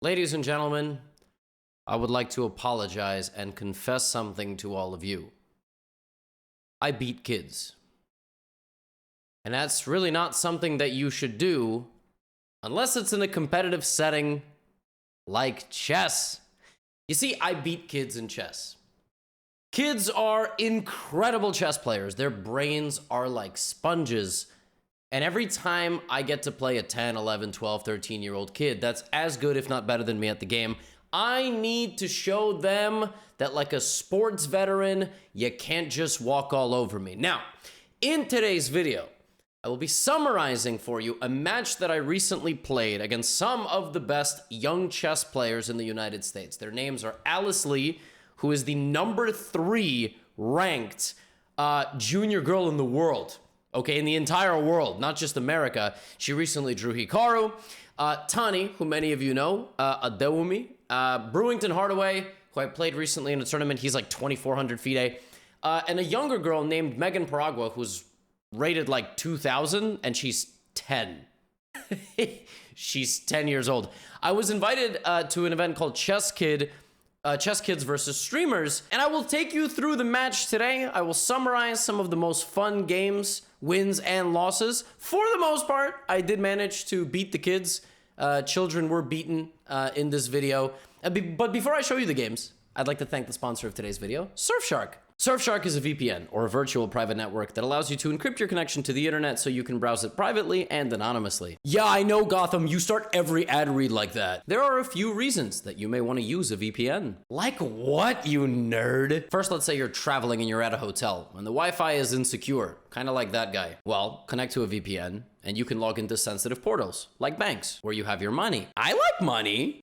Ladies and gentlemen, I would like to apologize and confess something to all of you. I beat kids. And that's really not something that you should do unless it's in a competitive setting like chess. You see, I beat kids in chess. Kids are incredible chess players. Their brains are like sponges. And every time I get to play a 10, 11, 12, 13-year-old kid that's as good, if not better than me at the game, I need to show them that like a sports veteran, you can't just walk all over me. Now, in today's video, I will be summarizing for you a match that I recently played against some of the best young chess players in the United States. Their names are Alice Lee, who is the number 3 ranked junior girl in the world. Okay, in the entire world, not just America. She recently drew Hikaru. Tani, who many of you know, Adewumi. Brewington Hardaway, who I played recently in a tournament. He's like 2,400 FIDE. And a younger girl named Megan Paragua, who's rated like 2,000, and she's 10. She's 10 years old. I was invited to an event called Chess Kids versus Streamers, and I will take you through the match today. I will summarize some of the most fun games, wins, and losses. For the most part, I did manage to beat the kids. Children were beaten in this video. But before I show you the games, I'd like to thank the sponsor of today's video, Surfshark. Surfshark is a VPN, or a virtual private network, that allows you to encrypt your connection to the internet so you can browse it privately and anonymously. Yeah, I know, Gotham, you start every ad read like that. There are a few reasons that you may want to use a VPN. Like what, you nerd? First, let's say you're traveling and you're at a hotel, and the Wi-Fi is insecure, kind of like that guy. Well, connect to a VPN, and you can log into sensitive portals, like banks, where you have your money. I like money!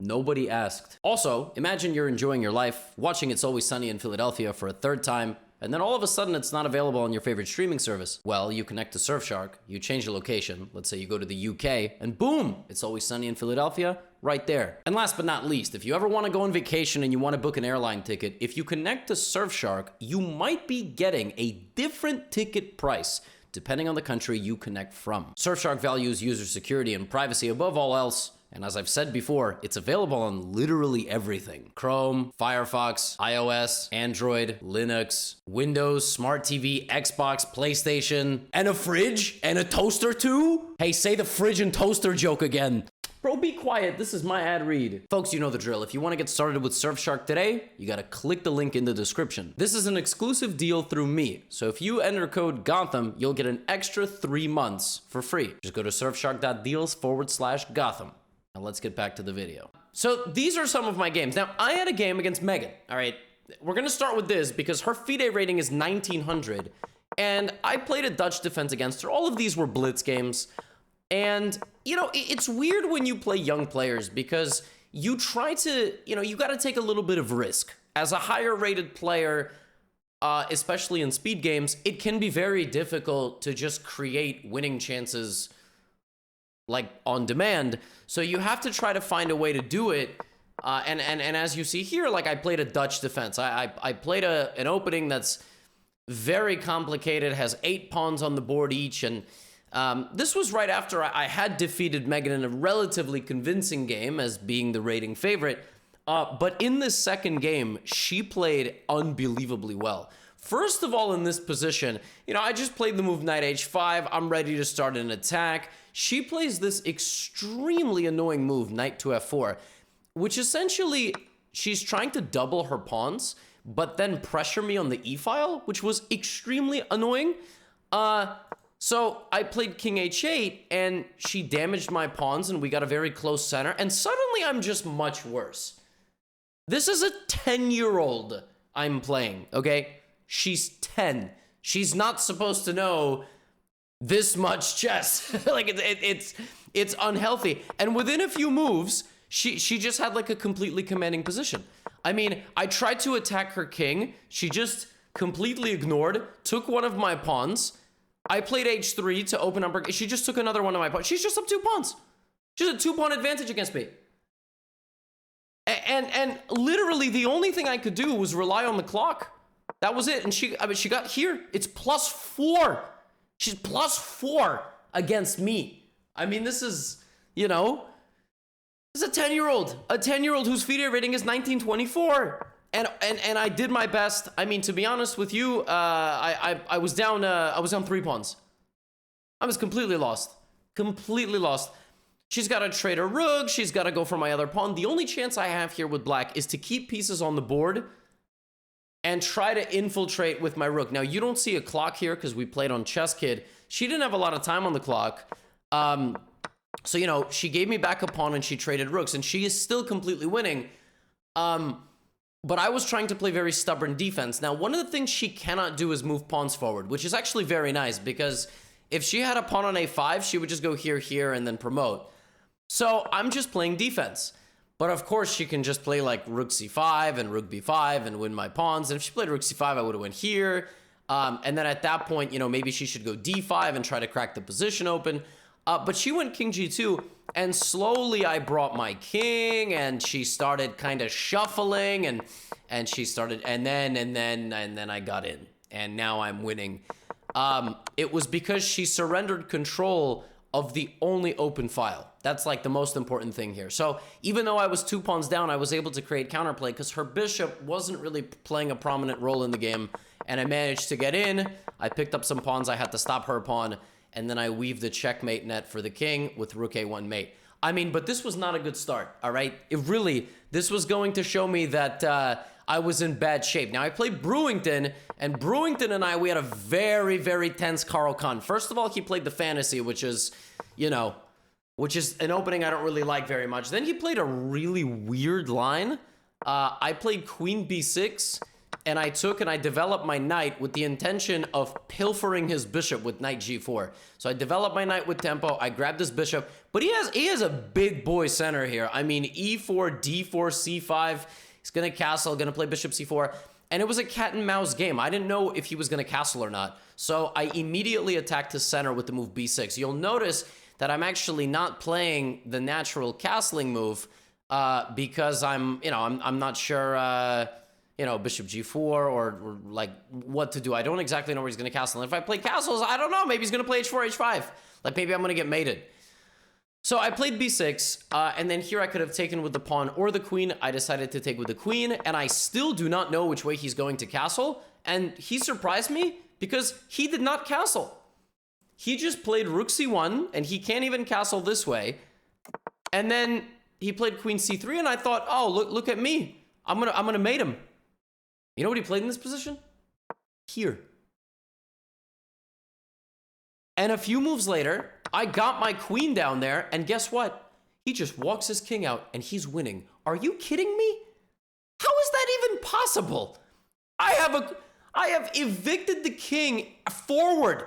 Nobody asked. Also, imagine you're enjoying your life, watching It's Always Sunny in Philadelphia for a third time, and then all of a sudden it's not available on your favorite streaming service. Well, you connect to Surfshark, you change your location, let's say you go to the UK, and boom, It's Always Sunny in Philadelphia, right there. And last but not least, if you ever want to go on vacation and you want to book an airline ticket, if you connect to Surfshark, you might be getting a different ticket price depending on the country you connect from. Surfshark values user security and privacy above all else. And as I've said before, it's available on literally everything. Chrome, Firefox, iOS, Android, Linux, Windows, Smart TV, Xbox, PlayStation, and a fridge, and a toaster too? Hey, say the fridge and toaster joke again. Bro, be quiet. This is my ad read. Folks, you know the drill. If you want to get started with Surfshark today, you got to click the link in the description. This is an exclusive deal through me. So if you enter code Gotham, you'll get an extra 3 months for free. Just go to surfshark.deals/Gotham. Now let's get back to the video. So these are some of my games. Now, I had a game against Megan. All right, we're going to start with this because her FIDE rating is 1,900. And I played a Dutch defense against her. All of these were blitz games. And, you know, it's weird when you play young players because you try to, you got to take a little bit of risk. As a higher rated player, especially in speed games, it can be very difficult to just create winning chances like on demand. So you have to try to find a way to do it. And as you see here, like I played a Dutch defense. I played an opening that's very complicated, has 8 pawns on the board each. And this was right after I had defeated Megan in a relatively convincing game as being the rating favorite. But in this second game, she played unbelievably well. First of all, in this position, I just played the move knight h5. I'm ready to start an attack. She plays this extremely annoying move, knight to f4, which essentially, she's trying to double her pawns, but then pressure me on the e-file, which was extremely annoying. So I played king h8, and she damaged my pawns, and we got a very close center, and suddenly I'm just much worse. This is a 10-year-old I'm playing, okay? She's 10. She's not supposed to know this much chess. Like it's unhealthy. And within a few moves, she just had like a completely commanding position. I mean, I tried to attack her king. She just completely ignored, took one of my pawns. I played h3 to open up her. She just took another one of my pawns. She's just up 2 pawns. She's a 2-pawn advantage against me. And literally the only thing I could do was rely on the clock. That was it. And she got here. It's +4. She's +4 against me. I mean, this is, This is a 10-year-old. A 10-year-old whose FIDE rating is 1924. And I did my best. I mean, to be honest with you, I was down 3 pawns. I was completely lost. Completely lost. She's got to trade a rook. She's got to go for my other pawn. The only chance I have here with black is to keep pieces on the board and try to infiltrate with my rook. Now, you don't see a clock here because we played on Chess Kid. She didn't have a lot of time on the clock. So, you know, she gave me back a pawn and she traded rooks, and she is still completely winning. But I was trying to play very stubborn defense. Now, one of the things she cannot do is move pawns forward, which is actually very nice, because if she had a pawn on a5, she would just go here, here, and then promote. So I'm just playing defense. But of course, she can just play like rook c5 and rook b5 and win my pawns. And if she played rook c5, I would have went here. And then at that point, you know, maybe she should go d5 and try to crack the position open. But she went king g2, and slowly I brought my king, and she started kind of shuffling, and she started, and then I got in, and now I'm winning. It was because she surrendered control of the only open file. That's like the most important thing here. So even though I was 2 pawns down, I was able to create counterplay because her bishop wasn't really playing a prominent role in the game, and I managed to get in. I picked up some pawns. I had to stop her pawn, and then I weaved the checkmate net for the king with rook a1 mate. I mean, but this was not a good start, all right? This was going to show me that I was in bad shape. Now, I played Brewington, and Brewington and we had a very, very tense Carl Khan. First of all, he played the fantasy, which is, you know, which is an opening I don't really like very much. Then he played a really weird line. I played queen b6, and I developed my knight with the intention of pilfering his bishop with knight g4. So I developed my knight with tempo, I grabbed his bishop, but he has a big boy center here. I mean, e4, d4, c5, he's gonna castle, gonna play bishop c4, and it was a cat and mouse game. I didn't know if he was gonna castle or not, so I immediately attacked his center with the move b6. You'll notice that I'm actually not playing the natural castling move because I'm not sure, you know, bishop g4 or like what to do. I don't exactly know where he's going to castle. And if I play castles, I don't know. Maybe he's going to play h4, h5. Like maybe I'm going to get mated. So I played b6, and then here I could have taken with the pawn or the queen. I decided to take with the queen, and I still do not know which way he's going to castle. And he surprised me because he did not castle. He just played rook c1, and he can't even castle this way. And then he played queen c3, and I thought, oh, look at me. I'm gonna mate him. You know what he played in this position? Here. And a few moves later, I got my queen down there, and guess what? He just walks his king out, and he's winning. Are you kidding me? How is that even possible? I have evicted the king forward,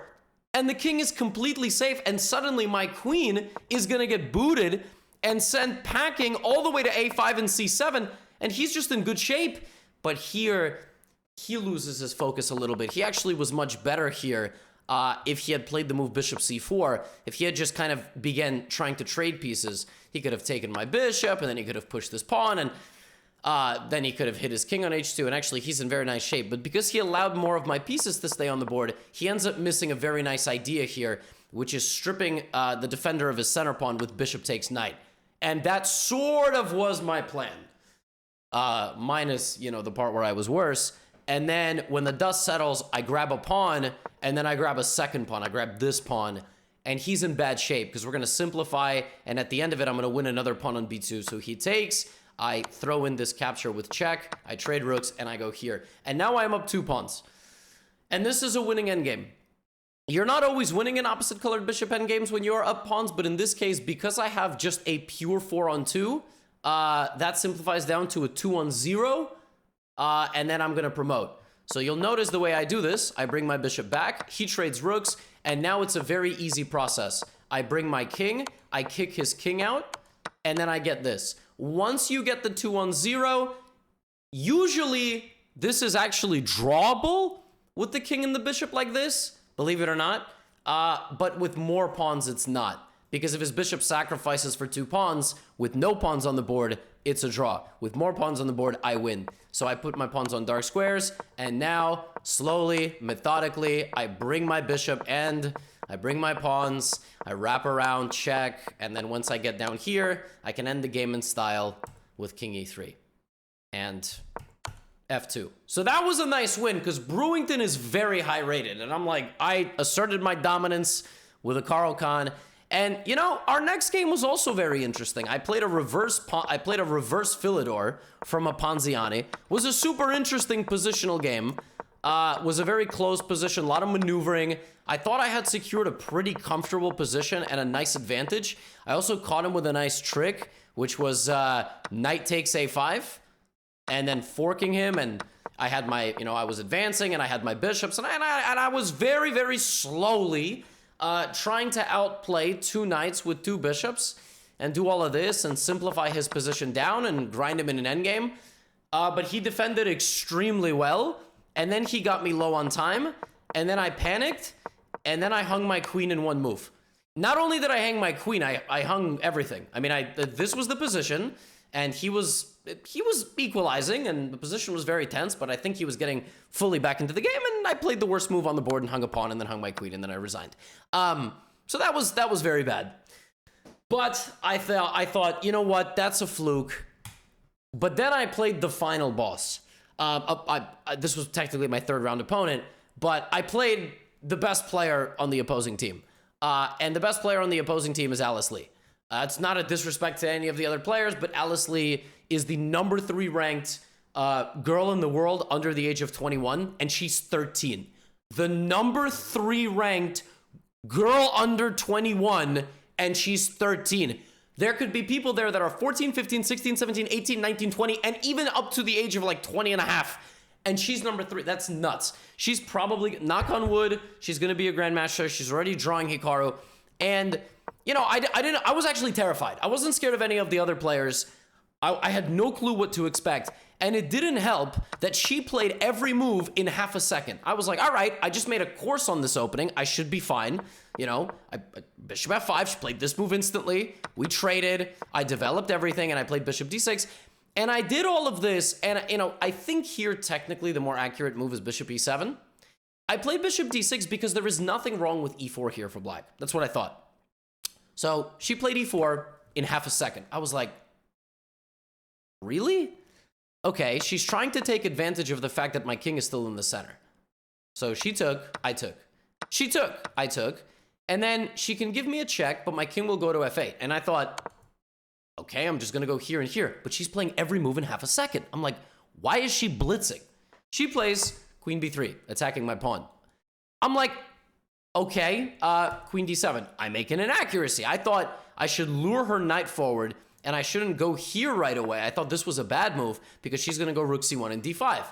and the king is completely safe, and suddenly my queen is gonna get booted and sent packing all the way to a5 and c7, and he's just in good shape. But here, he loses his focus a little bit. He actually was much better here if he had played the move bishop c4. If he had just kind of began trying to trade pieces, he could have taken my bishop, and then he could have pushed this pawn, and then he could have hit his king on h2, and actually he's in very nice shape. But because he allowed more of my pieces to stay on the board, he ends up missing a very nice idea here, which is stripping the defender of his center pawn with bishop takes knight. And that sort of was my plan. Minus, you know, the part where I was worse. And then when the dust settles, I grab a pawn, and then I grab a second pawn. I grab this pawn, and he's in bad shape because we're going to simplify, and at the end of it, I'm going to win another pawn on b2. So he takes, I throw in this capture with check, I trade rooks, and I go here. And now I'm up 2 pawns. And this is a winning endgame. You're not always winning in opposite colored bishop endgames when you're up pawns, but in this case, because I have just a pure 4-on-2, that simplifies down to a 2-on-0, and then I'm going to promote. So you'll notice the way I do this, I bring my bishop back, he trades rooks, and now it's a very easy process. I bring my king, I kick his king out, and then I get this. Once you get the 2-on-0, usually this is actually drawable with the king and the bishop like this, believe it or not, but with more pawns it's not. Because if his bishop sacrifices for 2 pawns, with no pawns on the board, it's a draw. With more pawns on the board, I win. So I put my pawns on dark squares, and now, slowly, methodically, I bring my bishop and I bring my pawns, I wrap around, check, and then once I get down here, I can end the game in style with king e3 and f2. So that was a nice win because Brewington is very high rated, and I'm like, I asserted my dominance with a Carl Khan. And you know, our next game was also very interesting. I played a reverse Philidor from a Ponziani. Was a super interesting positional game. Was a very close position, a lot of maneuvering. I thought I had secured a pretty comfortable position and a nice advantage. I also caught him with a nice trick, which was knight takes a5, and then forking him. And I had my, you know, I was advancing, and I had my bishops, and I was very, very slowly trying to outplay two knights with two bishops and do all of this and simplify his position down and grind him in an endgame. But he defended extremely well, and then he got me low on time, and then I panicked, and then I hung my queen in one move. Not only did I hang my queen, I hung everything. I mean, this was the position, and he was equalizing, and the position was very tense, but I think he was getting fully back into the game, and I played the worst move on the board and hung a pawn, and then hung my queen, and then I resigned. So that was very bad. But I thought, you know what, that's a fluke. But then I played the final boss. This was technically my third round opponent, but I played the best player on the opposing team. And the best player on the opposing team is Alice Lee. It's not a disrespect to any of the other players, but Alice Lee is the number 3 ranked girl in the world under the age of 21, and she's 13. The number 3 ranked girl under 21, and she's 13. There could be people there that are 14, 15, 16, 17, 18, 19, 20, and even up to the age of like 20 and a half. And she's number 3. That's nuts. She's probably, knock on wood, she's going to be a grandmaster. She's already drawing Hikaru. And, you know, I was actually terrified. I wasn't scared of any of the other players. I had no clue what to expect. And it didn't help that she played every move in half a second. I was like, all right, I just made a course on this opening. I should be fine. You know, bishop f5, she played this move instantly. We traded, I developed everything, and I played bishop d6. And I did all of this, and, you know, I think here technically the more accurate move is bishop e7. I played bishop d6 because there is nothing wrong with e4 here for black. That's what I thought. So she played e4 in half a second. I was like, really? Okay, she's trying to take advantage of the fact that my king is still in the center. So she took, I took. She took, I took. And then she can give me a check, but my king will go to f8. And I thought, okay, I'm just going to go here and here. But she's playing every move in half a second. I'm like, why is she blitzing? She plays queen b3, attacking my pawn. I'm like, okay, queen d7. I make an inaccuracy. I thought I should lure her knight forward, and I shouldn't go here right away. I thought this was a bad move because she's going to go rook c1 and d5.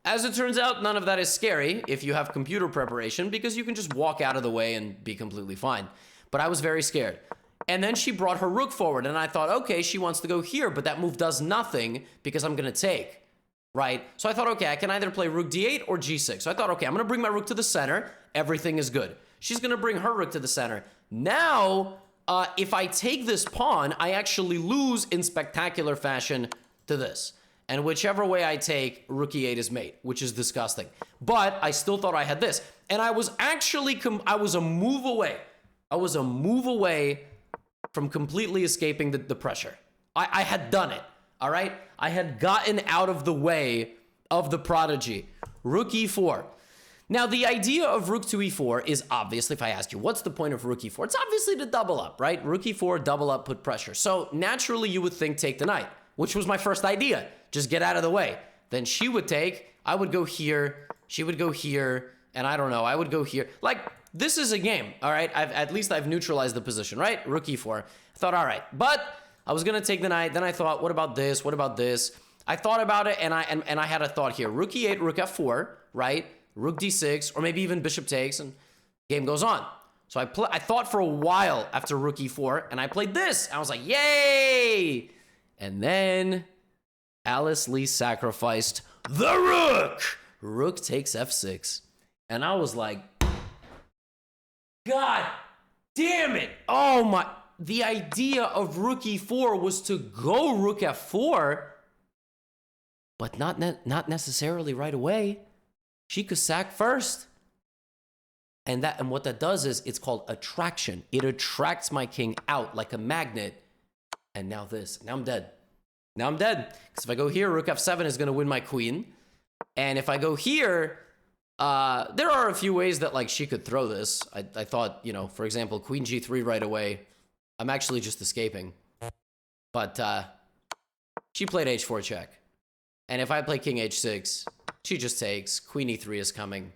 As it turns out, none of that is scary if you have computer preparation because you can just walk out of the way and be completely fine. But I was very scared. And then she brought her rook forward, and I thought, okay, she wants to go here, but that move does nothing because I'm going to take, right? So I thought, okay, I can either play rook d8 or g6. So I thought, okay, I'm going to bring my rook to the center. Everything is good. She's going to bring her rook to the center. Now, if I take this pawn, I actually lose in spectacular fashion to this. And whichever way I take, rook e8 is mate, which is disgusting. But I still thought I had this. And I was actually, I was a move away. I was a move away from completely escaping the pressure. I had done it, all right? I had gotten out of the way of the prodigy. Rook e4. Now, the idea of rook to e4 is obviously, if I ask you, what's the point of rook e4? It's obviously to double up, right? Rook e4, double up, put pressure. So naturally, you would think take the knight, which was my first idea. Just get out of the way. Then she would take, I would go here, she would go here, and I don't know, I would go here. Like, this is a game, all right? At least I've neutralized the position, right? Rook e4. I thought, all right. But I was going to take the knight. Then I thought, what about this? What about this? I thought about it, and I had a thought here. Rook e8, rook f4, right? Rook d6, or maybe even bishop takes, and game goes on. So I thought for a while after rook e4, and I played this. I was like, yay! And then Alice Lee sacrificed the rook. Rook takes f6. And I was like, God damn it. Oh my. The idea of rook e4 was to go rook f4, but not necessarily right away. She could sack first. And what that does is it's called attraction. It attracts my king out like a magnet. And now this. Now I'm dead. Now I'm dead. Because if I go here, rook f7 is going to win my queen. And if I go here, there are a few ways that like she could throw this. I thought, you know, for example, queen g3 right away. I'm actually just escaping. But she played h4 check. And if I play king h6, she just takes. Queen e3 is coming.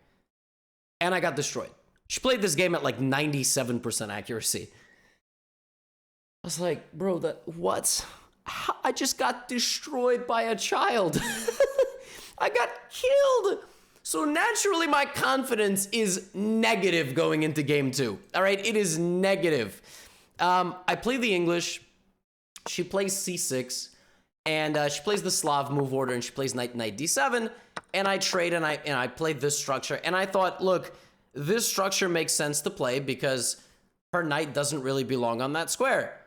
And I got destroyed. She played this game at like 97% accuracy. I was like, bro, what? I just got destroyed by a child. I got killed. So naturally, my confidence is negative going into game 2. All right, it is negative. I play the English. She plays c6. And she plays the Slav move order, and she plays knight d7. And I trade, and I played this structure. And I thought, look, this structure makes sense to play because her knight doesn't really belong on that square.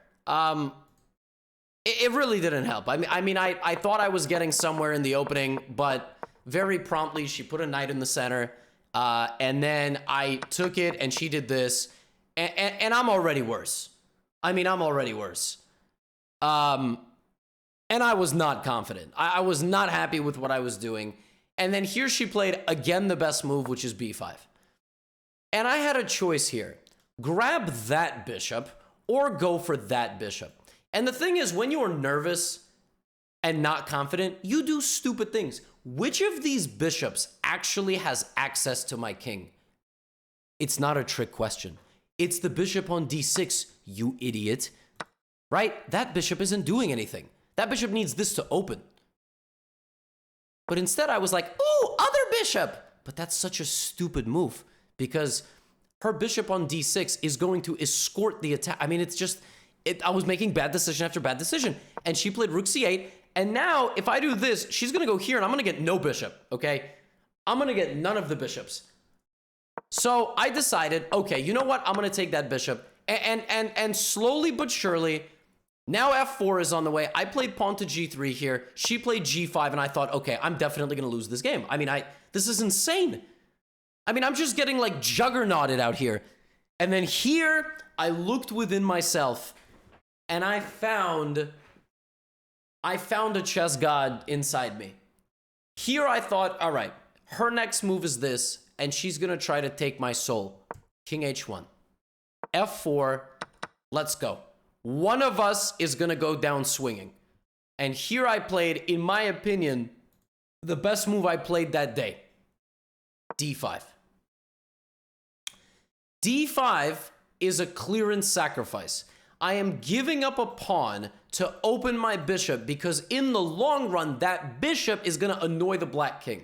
It really didn't help. I mean, I thought I was getting somewhere in the opening, but very promptly she put a knight in the center, and then I took it, and she did this, and I'm already worse. I mean, I'm already worse. And I was not confident. I was not happy with what I was doing. And then here she played, again, the best move, which is b5. And I had a choice here. Grab that bishop or go for that bishop. And the thing is, when you are nervous and not confident, you do stupid things. Which of these bishops actually has access to my king? It's not a trick question. It's the bishop on d6, you idiot. Right? That bishop isn't doing anything. That bishop needs this to open. But instead I was like, ooh, other bishop. But that's such a stupid move because her bishop on d6 is going to escort the attack. I mean, it's just, I was making bad decision after bad decision. And she played rook c8. And now if I do this, she's going to go here and I'm going to get no bishop, okay? I'm going to get none of the bishops. So I decided, okay, you know what? I'm going to take that bishop. And slowly but surely, now f4 is on the way. I played pawn to g3 here. She played g5, and I thought, okay, I'm definitely going to lose this game. I mean, this is insane. I mean, I'm just getting, like, juggernauted out here. And then here, I looked within myself, and I found a chess god inside me. Here I thought, all right, her next move is this, and she's going to try to take my soul. King h1. f4. Let's go. One of us is going to go down swinging. And here I played, in my opinion, the best move I played that day. d5. d5 is a clearance sacrifice. I am giving up a pawn to open my bishop because in the long run, that bishop is going to annoy the black king.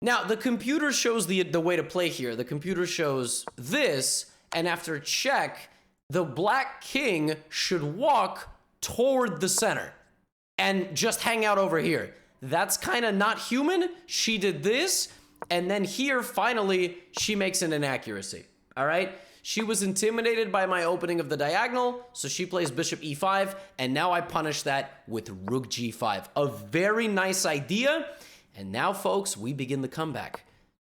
Now, the computer shows the way to play here. The computer shows this, and after check, the black king should walk toward the center and just hang out over here. That's kind of not human. She did this, and then here, finally, she makes an inaccuracy, all right? She was intimidated by my opening of the diagonal, so she plays bishop e5, and now I punish that with rook g5. A very nice idea, and now, folks, we begin the comeback.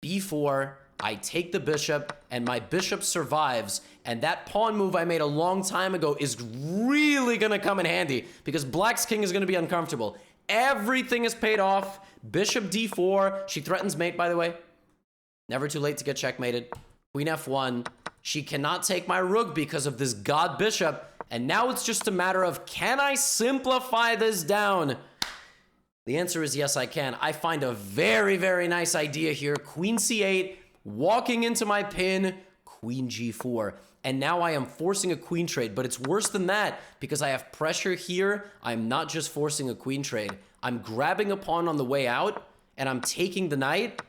b4, I take the bishop, and my bishop survives, and that pawn move I made a long time ago is really going to come in handy, because black's king is going to be uncomfortable. Everything is paid off. Bishop d4. She threatens mate, by the way. Never too late to get checkmated. Queen f1. She cannot take my rook because of this god bishop, and now it's just a matter of, can I simplify this down? The answer is yes, I can. I find a very, very nice idea here. Queen c8. Walking into my pin, queen g4. And now I am forcing a queen trade, but it's worse than that because I have pressure here. I'm not just forcing a queen trade. I'm grabbing a pawn on the way out, and I'm taking the knight.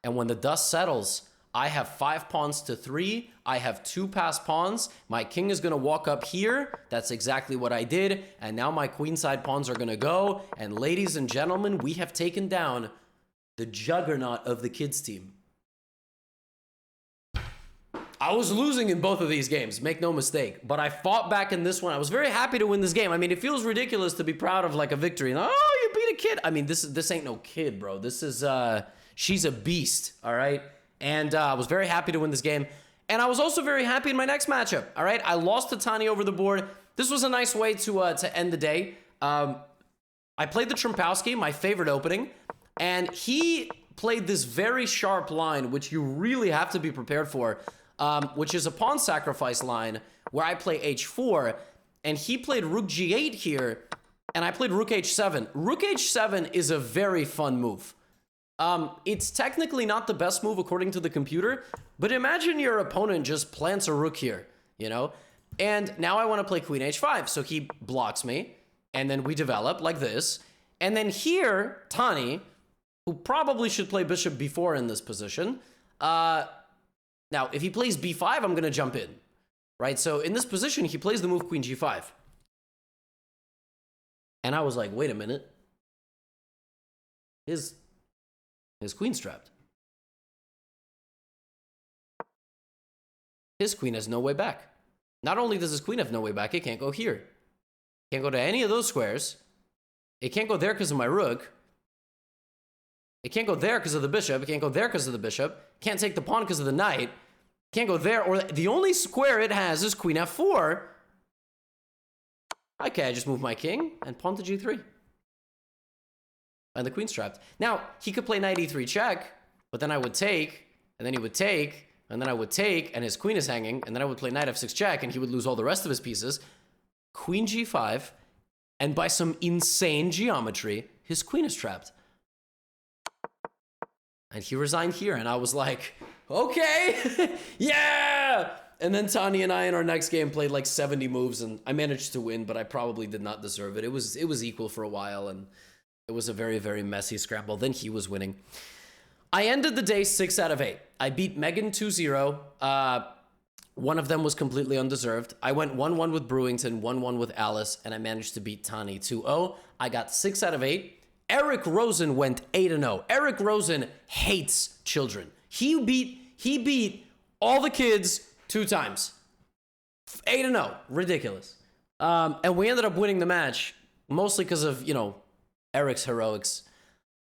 And when the dust settles, I have 5 pawns to 3. I have 2 passed pawns. My king is going to walk up here. That's exactly what I did. And now my queenside pawns are going to go. And ladies and gentlemen, we have taken down the juggernaut of the kids team. I was losing in both of these games, make no mistake. But I fought back in this one. I was very happy to win this game. I mean, it feels ridiculous to be proud of like a victory. Oh, you beat a kid. I mean, this ain't no kid, bro. This is, she's a beast, all right? And I was very happy to win this game. And I was also very happy in my next matchup, all right? I lost to Tani over the board. This was a nice way to end the day. I played the Trumpowski, my favorite opening, and he played this very sharp line, which you really have to be prepared for, which is a pawn sacrifice line, where I play h4, and he played rook g8 here, and I played rook h7. Rook h7 is a very fun move. It's technically not the best move according to the computer, but imagine your opponent just plants a rook here, you know? And now I want to play queen h5, so he blocks me, and then we develop like this. And then here, Tani, who probably should play bishop b4 in this position. Now, if he plays b5, I'm going to jump in, right? So in this position, he plays the move queen g5. And I was like, wait a minute. His queen's trapped. His queen has no way back. Not only does his queen have no way back, it can't go here. Can't go to any of those squares. It can't go there because of my rook. It can't go there because of the bishop. It can't go there because of the bishop. Can't take the pawn because of the knight. Can't go there. Or the only square it has is queen f4. Okay, I just move my king and pawn to g3. And the queen's trapped. Now, he could play knight e3 check, but then I would take, and then he would take, and then I would take, and his queen is hanging, and then I would play knight f6 check, and he would lose all the rest of his pieces. Queen g5, and by some insane geometry, his queen is trapped. And he resigned here, and I was like, okay, yeah! And then Tani and I in our next game played like 70 moves, and I managed to win, but I probably did not deserve it. It was equal for a while, and it was a very, very messy scramble. Then he was winning. I ended the day 6 out of 8. I beat Megan 2-0. One of them was completely undeserved. I went 1-1 with Brewington, 1-1 with Alice, and I managed to beat Tani 2-0. I got 6 out of 8. Eric Rosen went 8-0. Eric Rosen hates children. He beat all the kids 2 times. 8-0. Ridiculous. And we ended up winning the match, mostly because of, you know, Eric's heroics.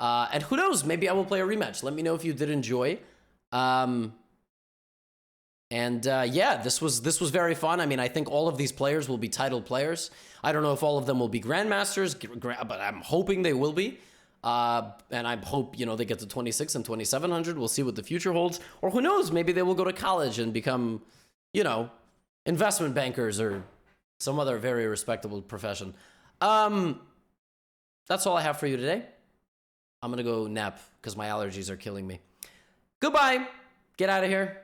And who knows, maybe I will play a rematch. Let me know if you did enjoy. Yeah, this was very fun. I mean, I think all of these players will be title players. I don't know if all of them will be grandmasters, but I'm hoping they will be. And I hope, you know, they get to 26 and 2700. We'll see what the future holds. Or who knows, maybe they will go to college and become, you know, investment bankers or some other very respectable profession. That's all I have for you today. I'm going to go nap because my allergies are killing me. Goodbye. Get out of here.